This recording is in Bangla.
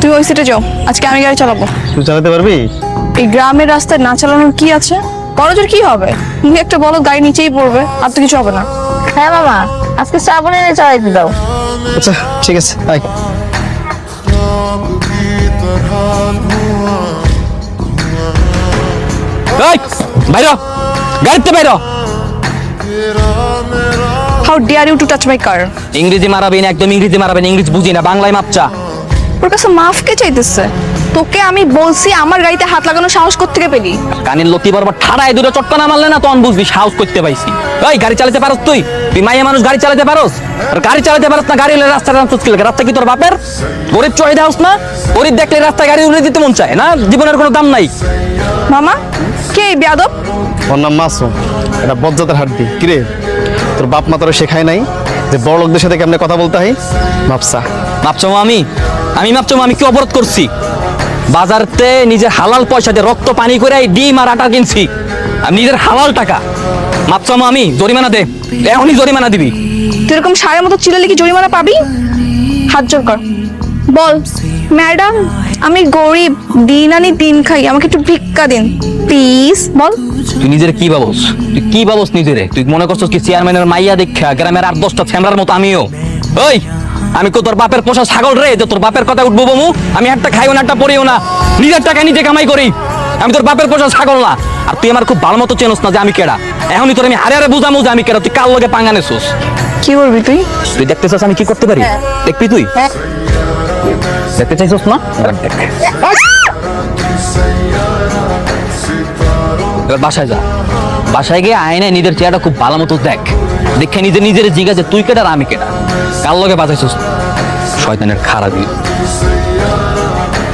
তুমি ওই সিটে যাও, আজকে আমি গাড়ি চালাবো। তুই চালাতে পারবি? এই গ্রামের রাস্তায় না চালানোর কি আছে? বড়জোর কি হবে? তুমি একটা বলো, গাড়ি নিচেই পড়বে, আর তো কিছু হবে না। হ্যাঁ মামা, আজকে শ্রাবণে চালাইতে দাও। আচ্ছা ঠিক আছে, আয়। এই বাইরো, গাড়িতে বাইরো। How dare you to touch my car? ইংরেজি মারাবেন, একদম ইংরেজি মারাবেন, ইংরেজি বুঝি না, বাংলায় মাপচা। ওর কাছে মাফ কে চাইতেছে? তোকে আমি বলছি আমার গাড়িতে হাত লাগানোর সাহস কোত্থেকে পেলি? কানের লতি বরাবর ঠাড়ায় দুটো চটকা না মারলে না তখন বুঝবি সাহস করতে পাইছি। ওই গাড়ি চালাতে পারোস তুই? তুই মাইয়া মানুষ গাড়ি চালাতে পারোস? আর গাড়ি চালাতে পারোস না, গাড়ি হলে রাস্তাটা চুচকি লাগে। রাস্তা কি তোর বাপের? গরিব চড়ে দেওস না? গরিব দেখলে রাস্তায় গাড়ি উড়ে দিতে মন চায় না? জীবনের কোনো দাম নাই। মামা কে এই বেয়াদব? ওর নাম মাসুম, এটা বজ্জাতের হাড্ডি। কিরে, তোর বাপ মা তোরা শেখায় নাই যে বড় লোকদের সাথে কেমনে কথা বলতে হয়? ভাবসা মাপচো আমি মাপচো আমি কি অপরাধ করছি? বাজারতে নিজের হালাল পয়সা দিয়ে রক্ত পানি করে এই ডিম আর আটা কিনছি, আমি নিজের হালাল টাকা। মাপচো আমি, জরিমানা দে, এখনই জরিমানা দিবি। তুই এরকম সারের মতো চিল্লালে কি জরিমানা পাবি? হাত জোর কর, বল ম্যাডাম আমি গরিব, দিন আনি দিন খাই, আমাকে একটু ভিক্ষা দিন প্লিজ, বল। তুই নিজের কি ভাবস? তুই কি ভাবস নিজেরে? তুই মনে করছিস কি চেয়ারম্যানের মাইয়া দেখা গ্রামের 8-10টা ফ্যামরার মতো আমিও? ওই আমি কো তোর বাপের পোষা ছাগল রে যে তোর বাপের কথা উঠবো বমু? আমি একটা খাইও না, একটা পড়িও না, নিজের টাকা নিজে কামাই করি। আমি তোর বাপের পোষা ছাগল না। আর তুই আমার খুব ভালো মতো চেনস না যে আমি কেডা। এখনই তোর আমি হারে হারে বুঝামু যে আমি কেডা। তুই কার লগে পাঙ্গা নেছস? কি করবি তুই? তুই দেখতে চাস আমি কি করতে পারি? দেখবি তুই? দেখতে চাইছস না? দেখ। এবার বাসায় যা, বাসায় গিয়ে আয়নায় নিজের চেহারাটা খুব ভালো মতো দেখ। দেখে নিজের জিজ্ঞাসা তুই কেডা আর আমি কেডা, কার লগে বাজাইছস? শয়তানের খারাপ।